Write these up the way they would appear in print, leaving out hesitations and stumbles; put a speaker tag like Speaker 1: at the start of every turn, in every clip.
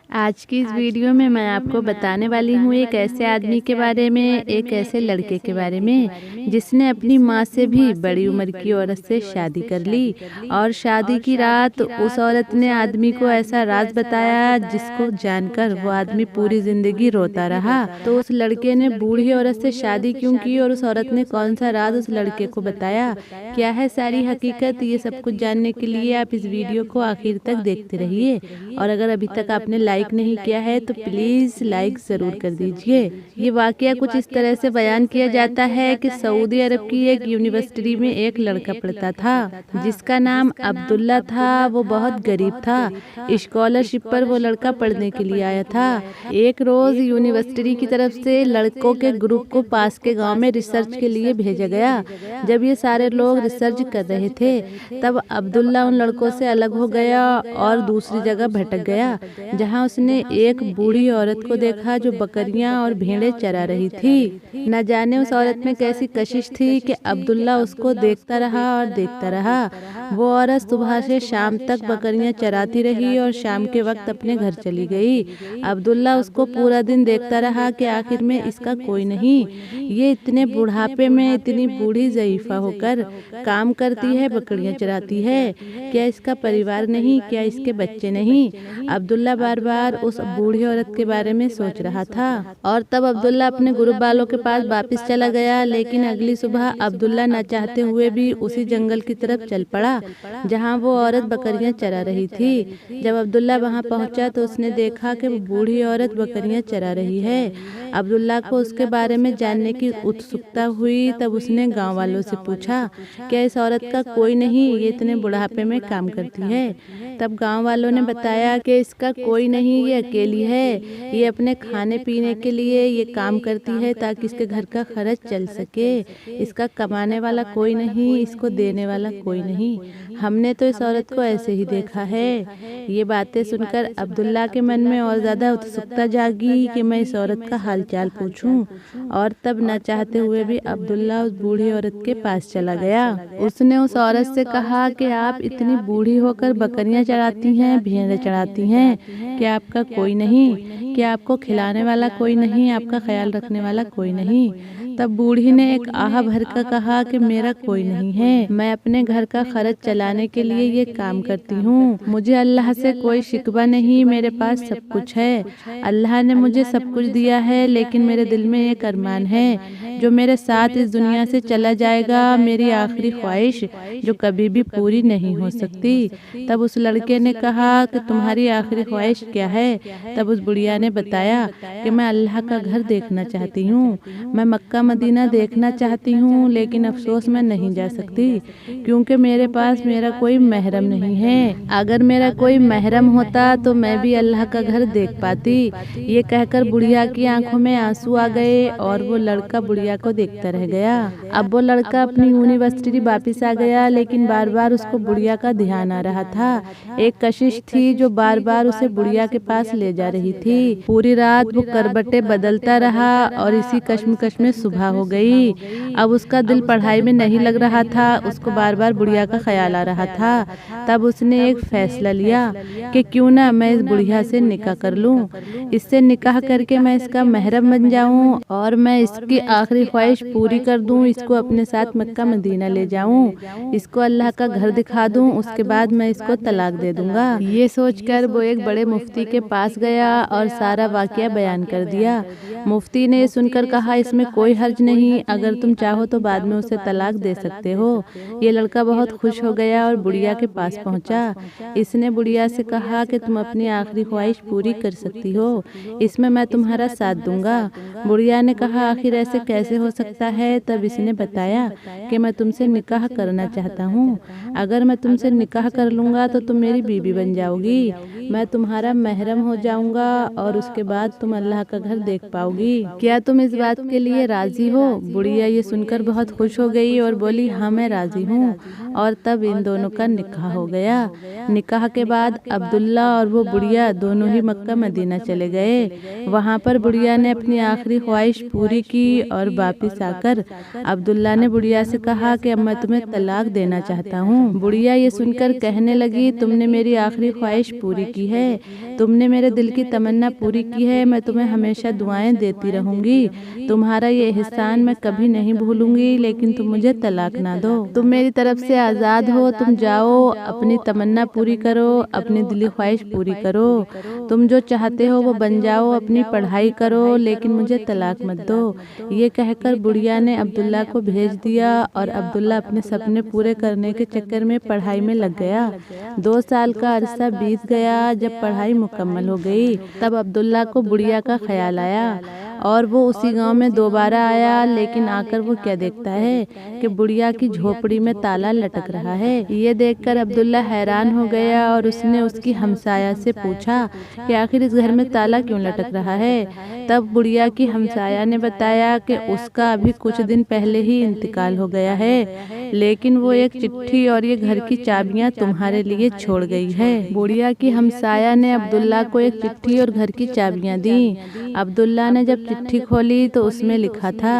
Speaker 1: आज की इस वीडियो में मैं आपको बताने वाली हूँ एक ऐसे आदमी के बारे में, एक ऐसे लड़के के बारे में जिसने अपनी माँ से भी बड़ी उम्र की औरत से शादी कर ली। और शादी की रात उस औरत ने आदमी को ऐसा राज बताया जिसको जानकर वो आदमी पूरी जिंदगी रोता रहा। तो उस लड़के ने बूढ़ी औरत से शादी क्यों की और उस औरत ने कौन सा राज उस लड़के को बताया, क्या है सारी हकीकत, ये सब कुछ जानने के लिए आप इस वीडियो को आखिर तक देखते रहिए। और अगर अभी तक आपने लाइक नहीं किया है तो प्लीज लाइक जरूर कर दीजिए। ये वाकया कुछ इस तरह से बयान किया जाता है कि सऊदी अरब की एक यूनिवर्सिटी में एक लड़का पढ़ता था जिसका नाम अब्दुल्ला था। वो बहुत गरीब था। स्कॉलरशिप पर वो लड़का पढ़ने के लिए आया था। एक रोज यूनिवर्सिटी की तरफ से लड़कों के ग्रुप को पास के गांव में रिसर्च के लिए भेजा गया। जब ये सारे लोग रिसर्च कर रहे थे तब अब्दुल्ला उन लड़कों से अलग हो गया और दूसरी जगह भटक गया, जहां उसने एक बूढ़ी औरत को देखा जो बकरियां और भेड़ें चरा रही थी। न जाने उस औरत में कैसी कशिश थी कि अब्दुल्ला उसको देखता रहा और देखता रहा। वो औरत सुबह से शाम तक बकरियां चराती रही और शाम के वक्त अपने घर चली गई। अब्दुल्ला उसको पूरा दिन देखता रहा कि आखिर में इसका कोई नहीं, ये इतने बुढ़ापे में इतनी बूढ़ी ज़ईफा होकर काम करती है, बकरियां चराती है, क्या इसका परिवार नहीं, क्या इसके बच्चे नहीं। अब्दुल्ला बार बार उस बूढ़ी औरत के बारे में सोच रहा था। और तब अब्दुल्ला अपने ग्रुप वालों के पास वापस चला गया। लेकिन अगली सुबह अब्दुल्ला न चाहते हुए भी उसी जंगल की तरफ चल पड़ा जहां वो औरत बकरियां चरा रही थी। जब अब्दुल्ला वहां पहुंचा तो उसने देखा कि वो बूढ़ी औरत बकरियां चरा रही है। अब्दुल्ला को उसके बारे में जानने की उत्सुकता हुई। तब उसने गांव वालों से पूछा, क्या इस औरत का कोई नहीं, ये इतने बुढ़ापे में काम करती है। तब गांव वालों ने बताया कि इसका कोई नहीं, ये अकेली है, ये अपने खाने पीने के लिए ये काम करती है ताकि इसके घर का खर्च चल सके। इसका कमाने वाला कोई नहीं, इसको देने वाला कोई नहीं, हमने तो इस औरत को ऐसे ही देखा है। ये बातें सुनकर अब्दुल्ला के मन में और ज्यादा उत्सुकता जागी कि मैं इस औरत का हालचाल पूछूं। और तब न चाहते हुए भी अब्दुल्ला उस बूढ़ी औरत के पास चला गया। उसने उस औरत से कहा कि आप इतनी बूढ़ी होकर बकरियां चराती हैं, भेड़ें चराती हैं, क्या आपका कोई नहीं, क्या आपको खिलाने वाला कोई नहीं, आपका ख्याल रखने वाला कोई नहीं। तब बूढ़ी ने एक आह भरकर कहा कि मेरा कोई नहीं है, मैं अपने घर का खर्च चलाने के लिए ये काम करती हूँ, मुझे अल्लाह से कोई शिकवा नहीं, मेरे पास सब कुछ है, अल्लाह ने मुझे सब कुछ दिया है। लेकिन मेरे दिल में एक अरमान है जो मेरे साथ इस दुनिया से चला जाएगा, मेरी आखिरी ख्वाहिश जो कभी भी पूरी नहीं हो सकती। तब उस लड़के ने कहा कि तुम्हारी आखिरी ख्वाहिश क्या है। तब उस बुढ़िया ने बताया कि मैं अल्लाह का घर देखना चाहती हूँ, मैं मक्का मदीना देखना चाहती हूँ, लेकिन अफसोस मैं नहीं जा सकती क्योंकि मेरे पास मेरा कोई महरम नहीं है। अगर मेरा कोई महरम होता तो मैं भी अल्लाह का घर देख पाती। ये कहकर बुढ़िया की आंखों में आंसू आ गए और वो लड़का बुढ़िया को देखता रह गया। अब वो लड़का अपनी यूनिवर्सिटी वापस आ गया, लेकिन बार बार उसको बुढ़िया का ध्यान आ रहा था। एक कशिश थी जो बार बार उसे बुढ़िया के पास ले जा रही थी। पूरी रात वो करबटे बदलता रहा और इसी कश्मकश में सुबह हो गई। अब उसका दिल पढ़ाई में नहीं लग रहा था, उसको बार बार बुढ़िया का ख्याल आ रहा था। तब उसने एक फैसला लिया कि क्यों ना मैं इस बुढ़िया से निकाह कर लूं, इससे निकाह करके मैं इसका महरम बन जाऊं और मैं इसकी आखिरी ख्वाहिश पूरी कर दूं, इसको अपने साथ मक्का मदीना ले जाऊं, इसको अल्लाह का घर दिखा दूं, उसके बाद मैं इसको तलाक दे दूंगा। ये सोचकर वो एक बड़े मुफ्ती के पास गया और सारा वाकया बयान कर दिया। मुफ्ती ने सुनकर कहा, इसमें कोई हर्ज नहीं, अगर तुम चाहो तो बाद में उसे तलाक दे सकते हो। ये लड़का बहुत खुश हो गया और बुढ़िया के पास पहुंचा। इसने बुढ़िया से कहा कि तुम अपनी आखिरी ख्वाहिश पूरी कर सकती हो, इसमें मैं तुम्हारा साथ दूंगा। बुढ़िया ने कहा, आखिर ऐसे कैसे हो सकता है। तब इसने बताया कि मैं तुमसे निकाह करना चाहता हूँ, अगर मैं तुमसे निकाह कर लूँगा तो तुम मेरी बीवी बन जाओगी, मैं तुम्हारा महरम हो जाऊँगा और उसके बाद तुम अल्लाह का घर देख पाओगी। क्या तुम इस बात के लिए राजी राजी हो? बुढ़िया ये सुनकर बहुत खुश हो गई और बोली, हाँ मैं राजी हूँ। और तब इन दोनों का निकाह हो गया। निकाह के बाद अब्दुल्ला और वो बुढ़िया दोनों ही मक्का मदीना चले गए। वहाँ पर बुढ़िया ने अपनी आखिरी ख्वाहिश पूरी की और वापिस आकर अब्दुल्ला ने बुढ़िया से कहा कि अब मैं तुम्हें तलाक देना चाहता हूँ। बुढ़िया ये सुनकर कहने लगी, तुमने मेरी आखिरी ख्वाहिश पूरी की है, तुमने मेरे दिल की तमन्ना पूरी की है, मैं तुम्हें हमेशा दुआएं देती रहूंगी, तुम्हारा ये एहसान मैं कभी नहीं भूलूंगी, लेकिन तुम मुझे तलाक ना दो। तुम मेरी तरफ से आज़ाद हो, तुम जाओ अपनी तमन्ना पूरी करो, अपनी दिली ख्वाहिश पूरी करो, तुम जो चाहते हो वो बन जाओ, अपनी पढ़ाई करो, लेकिन मुझे तलाक मत दो। ये कहकर बुढ़िया ने अब्दुल्ला को भेज दिया और अब्दुल्ला अपने सपने पूरे करने के चक्कर में पढ़ाई में लग गया। 2 साल का अरसा बीत गया। जब पढ़ाई मुकम्मल हो गई तब अब्दुल्ला को बुढ़िया का ख्याल आया और वो उसी गांव में दोबारा आया। लेकिन आकर वो क्या देखता है कि बुढ़िया की झोपड़ी में ताला लटक रहा है। ये देखकर अब्दुल्ला हैरान हो गया और उसने उसकी हमसाया से पूछा कि आखिर इस घर में ताला क्यों लटक रहा है। तब बुढ़िया की हमसाया ने बताया कि उसका अभी कुछ दिन पहले ही इंतकाल हो गया है, लेकिन वो एक चिट्ठी और ये घर की चाबियां तुम्हारे लिए छोड़ गई है। बुढ़िया की हमसाया ने अब्दुल्ला को एक चिट्ठी और घर की चाबियां दी। अब्दुल्ला ने जब चिट्ठी खोली तो उसमें लिखा था,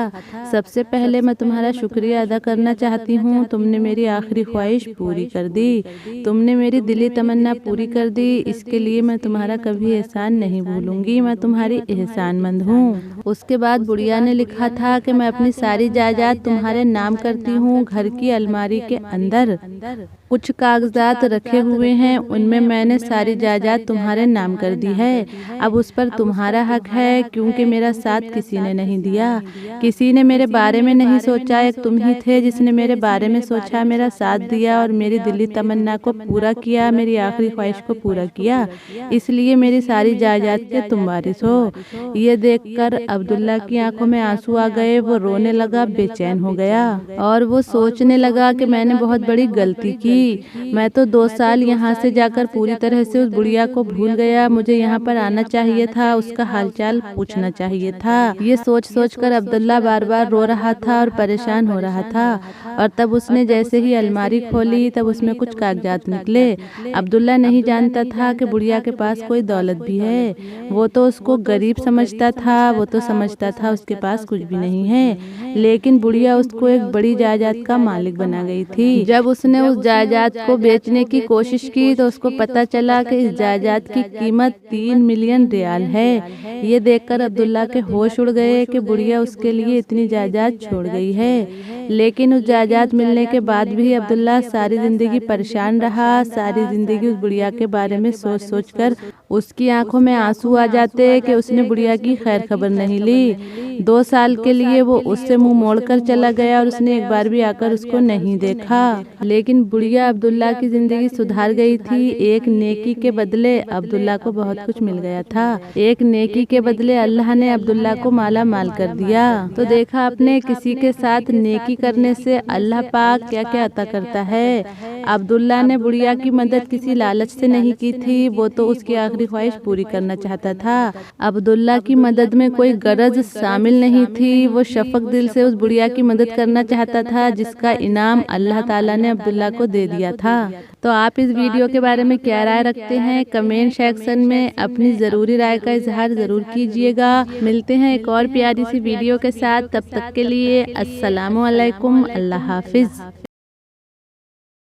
Speaker 1: सबसे पहले मैं तुम्हारा शुक्रिया अदा करना चाहती हूँ, तुमने मेरी आखिरी ख्वाहिश पूरी कर दी, तुमने मेरी दिली तमन्ना पूरी कर दी, इसके लिए मैं तुम्हारा कभी एहसान नहीं भूलूंगी, मैं तुम्हारी एहसानमंद हूँ। उसके बाद बुढ़िया ने लिखा था कि मैं अपनी सारी जायदाद तुम्हारे नाम करती हूँ, घर की अलमारी के अंदर कुछ कागजात रखे हुए हैं, उनमें मैंने सारी जायदाद तुम्हारे नाम कर दी है। अब उस पर तुम्हारा हक है, क्योंकि मेरा साथ किसी ने नहीं दिया, किसी ने मेरे बारे में नहीं सोचा, एक तुम ही थे जिसने मेरे बारे में सोचा, मेरा साथ दिया और मेरी दिली तमन्ना को पूरा किया, मेरी आखिरी ख्वाहिश को पूरा किया, इसलिए मेरी सारी जायदाद के तुम वारिस हो। ये देखकर अब्दुल्ला की आंखों में आंसू आ गए। वो रोने लगा, बेचैन हो गया और वो सोचने लगा कि मैंने बहुत बड़ी गलती की। मैं तो 2 साल यहाँ से जाकर पूरी तरह से उस बुढ़िया को भूल गया, मुझे यहाँ पर आना चाहिए था, उसका हालचाल पूछना चाहिए था। ये सोच सोच कर अब्दुल्ला बार बार रो रहा था और परेशान हो रहा था। और तब उसने जैसे ही अलमारी खोली तब उसमें कुछ कागजात निकले। अब्दुल्ला नहीं जानता था कि बुढ़िया के पास कोई दौलत भी है। वो तो उसको गरीब समझता था, वो तो समझता था उसके पास कुछ भी नहीं है, लेकिन बुढ़िया उसको एक बड़ी जायदाद का मालिक बना गई थी। जब उसने उस जायदाद को बेचने की कोशिश की तो उसको पता चला कि इस जायदाद की कीमत 3 मिलियन रियाल है। ये देखकर अब्दुल्ला के होश उड़ गए कि बुढ़िया उसके लिए इतनी जायदाद छोड़ गई है। लेकिन उस जायदाद मिलने के बाद भी अब्दुल्ला सारी जिंदगी परेशान रहा। सारी जिंदगी उस बुढ़िया के बारे में सोच सोच कर उसकी आंखों में आंसू आ जाते कि उसने बुढ़िया की खैर खबर नहीं ली। 2 साल के लिए वो उससे मुंह मोड़कर चला गया और उसने एक बार भी आकर उसको नहीं देखा। लेकिन बुढ़िया अब्दुल्ला की जिंदगी सुधार गई थी। एक नेकी के बदले अब्दुल्ला को बहुत कुछ मिल गया था। एक नेकी के बदले अल्लाह ने अब्दुल्ला को माला माल कर दिया। तो देखा आपने, किसी के साथ नेकी करने से अल्लाह पाक क्या क्या अता करता है। अब्दुल्ला ने बुढ़िया की मदद किसी लालच से नहीं की थी, वो तो उसकी आखिरी ख्वाहिश पूरी करना चाहता था। अब्दुल्ला की मदद में कोई गरज शामिल नहीं थी, वो शफक दिल से उस बुढ़िया की मदद करना चाहता था, जिसका इनाम अल्लाह ताला ने अब्दुल्ला को दे दिया था। तो आप इस वीडियो के बारे में क्या राय रखते हैं, कमेंट सेक्शन में अपनी ज़रूरी राय का इजहार ज़रूर कीजिएगा। मिलते हैं एक और प्यारी सी वीडियो के साथ, तब तक के लिए अस्सलामु अलैकुम, अल्लाह हाफिज़।